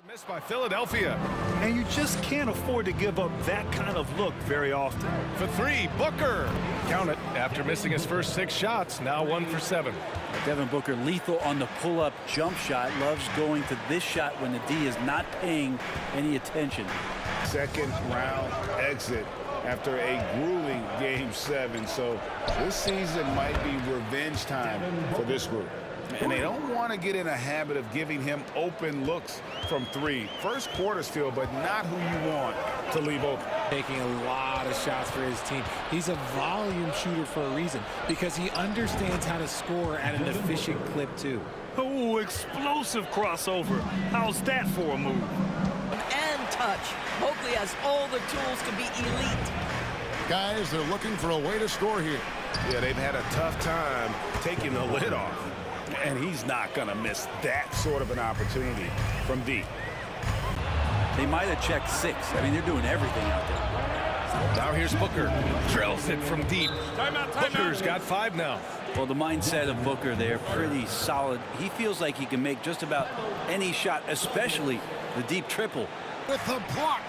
Missed by Philadelphia. And you just can't afford to give up that kind of look very often. For three, Booker. Count it. After missing his first 6 shots, now 1 for 7. Devin Booker lethal on the pull-up jump shot. Loves going to this shot when the D is not paying any attention. Second round exit after a grueling Game 7. So this season might be revenge time for this group. And they don't want to get in a habit of giving him open looks from 3. First quarter still, but not who you want to leave open. Taking a lot of shots for his team. He's a volume shooter for a reason because he understands how to score at an efficient clip too. Oh, explosive crossover. How's that for a move? And touch. Mobley has all the tools to be elite. Guys, they're looking for a way to score here. Yeah, they've had a tough time taking the lid off. And he's not going to miss that sort of an opportunity from deep. They might have checked 6. I mean, they're doing everything out there. Now here's Booker. Drills it from deep. Booker's got 5 now. Well, the mindset of Booker there, pretty solid. He feels like he can make just about any shot, especially the deep triple. With the block.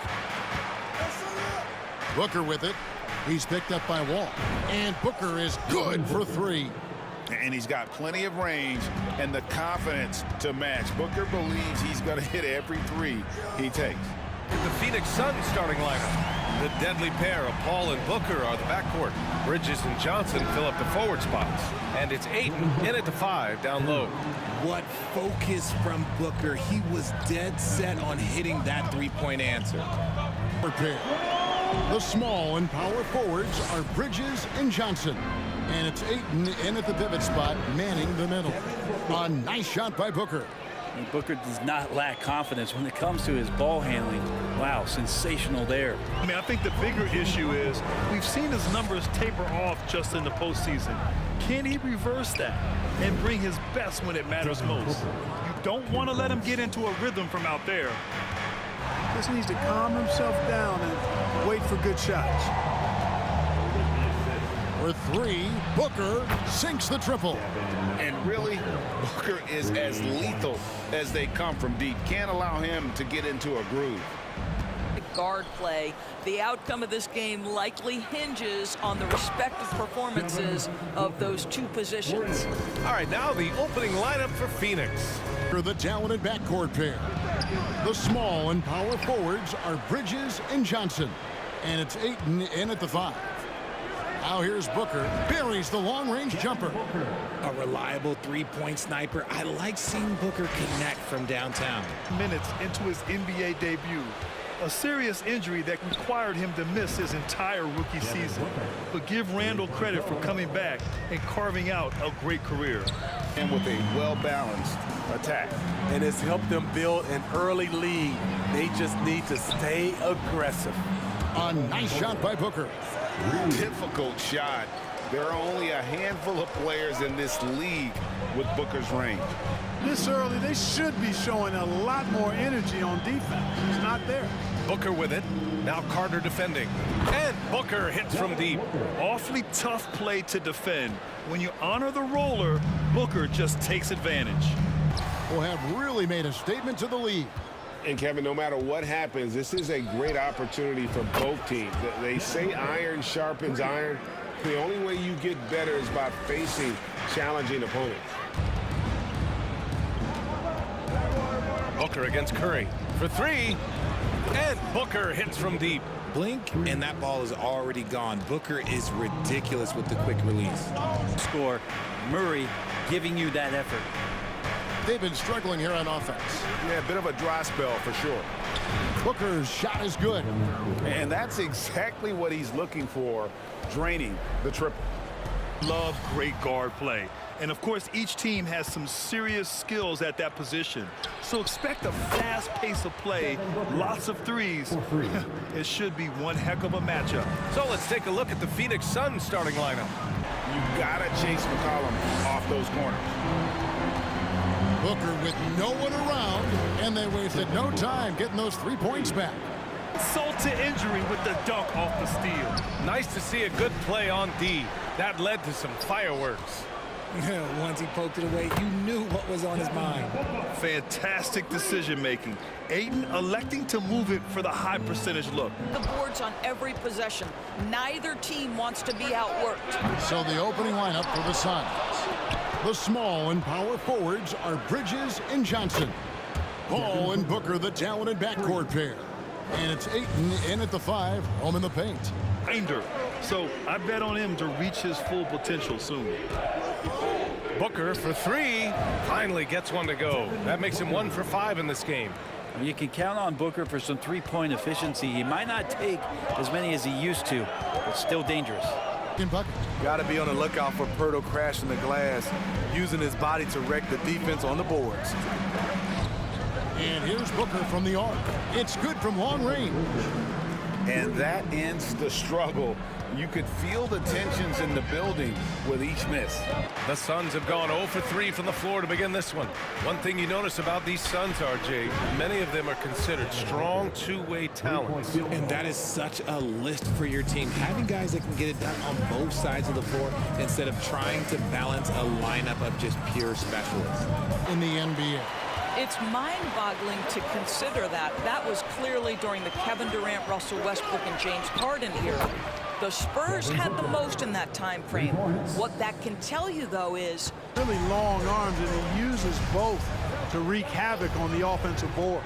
Booker with it. He's picked up by Wall. And Booker is good for 3. And he's got plenty of range and the confidence to match. Booker believes he's going to hit every 3 he takes. The Phoenix Suns starting lineup. The deadly pair of Paul and Booker are the backcourt. Bridges and Johnson fill up the forward spots. And it's Ayton in at the 5 down low. What focus from Booker. He was dead set on hitting that three-point answer. Prepare. The small and power forwards are Bridges and Johnson. And it's Ayton in at the pivot spot, manning the middle. A nice shot by Booker. And Booker does not lack confidence when it comes to his ball handling. Wow, sensational there. I mean, I think the bigger issue is we've seen his numbers taper off just in the postseason. Can he reverse that and bring his best when it matters most? You don't want to let him get into a rhythm from out there. Just needs to calm himself down and wait for good shots. For 3, Booker sinks the triple. And really, Booker is as lethal as they come from deep. Can't allow him to get into a groove. Guard play. The outcome of this game likely hinges on the respective performances of those 2 positions. All right, now the opening lineup for Phoenix. For the talented backcourt pair. The small and power forwards are Bridges and Johnson. And it's Ayton in at the 5. Now here's Booker. Buries the long-range jumper. A reliable three-point sniper. I like seeing Booker connect from downtown. Minutes into his NBA debut. A serious injury that required him to miss his entire rookie season. But give Randall credit for coming back and carving out a great career. And with a well-balanced attack. And it's helped them build an early lead. They just need to stay aggressive. A nice shot by Booker. Difficult shot. There are only a handful of players in this league with Booker's range. This early, they should be showing a lot more energy on defense. It's not there. Booker with it. Now Carter defending. And Booker hits from deep. Awfully tough play to defend. When you honor the roller, Booker just takes advantage. Will have really made a statement to the league. And Kevin, no matter what happens, this is a great opportunity for both teams. They say iron sharpens iron. The only way you get better is by facing challenging opponents. Booker against Curry for 3. And Booker hits from deep. Blink, and that ball is already gone. Booker is ridiculous with the quick release. Score. Murray giving you that effort. They've been struggling here on offense. Yeah, a bit of a dry spell for sure. Booker's shot is good. And that's exactly what he's looking for, draining the triple. Love great guard play. And of course, each team has some serious skills at that position. So expect a fast pace of play, lots of threes. It should be one heck of a matchup. So let's take a look at the Phoenix Suns starting lineup. You gotta chase McCollum off those corners. Booker with no one around, and they wasted no time getting those 3 points back. Insult to injury with the dunk off the steal. Nice to see a good play on D. That led to some fireworks. Once he poked it away, you knew what was on his mind. Fantastic decision-making. Ayton electing to move it for the high percentage look. The boards on every possession. Neither team wants to be outworked. So the opening lineup for the Suns. The small and power forwards are Bridges and Johnson. Paul and Booker, the talented backcourt pair. And it's Ayton in at the 5, home in the paint. Binder. So I bet on him to reach his full potential soon. Booker for 3. Finally gets one to go. That makes him 1 for 5 in this game. You can count on Booker for some three-point efficiency. He might not take as many as he used to, but still dangerous. Got to be on the lookout for Pirtle crashing the glass, using his body to wreck the defense on the boards. And here's Booker from the arc. It's good from long range. And that ends the struggle. You could feel the tensions in the building with each miss. The Suns have gone 0 for 3 from the floor to begin this one. One thing you notice about these Suns, RJ, many of them are considered strong two-way talents. And that is such a list for your team. Having guys that can get it done on both sides of the floor instead of trying to balance a lineup of just pure specialists. In the NBA. It's mind-boggling to consider that. That was clearly during the Kevin Durant, Russell Westbrook, and James Harden era. The Spurs had the most in that time frame. What that can tell you, though, is really long arms, and he uses both to wreak havoc on the offensive board.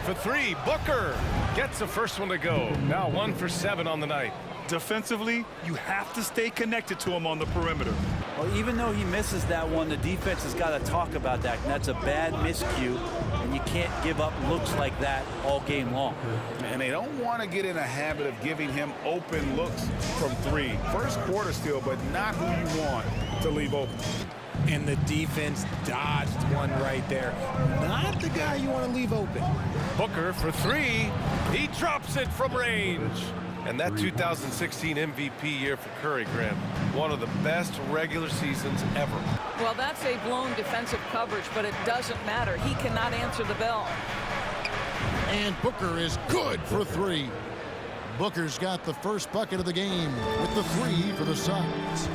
For 3, Booker gets the first one to go. Now 1 for 7 on the night. Defensively, you have to stay connected to him on the perimeter. Well, even though he misses that one, the defense has got to talk about that. And that's a bad miscue, and you can't give up looks like that all game long. And they don't want to get in a habit of giving him open looks from 3. First quarter still, but not who you want to leave open. And the defense dodged one right there. Not the guy you want to leave open. Booker for 3. He drops it from range. And that 2016 MVP year for Curry, Graham, one of the best regular seasons ever. well, that's a blown defensive coverage, but it doesn't matter. He cannot answer the bell. And Booker is good for 3. Booker's got the first bucket of the game with the 3 for the Suns.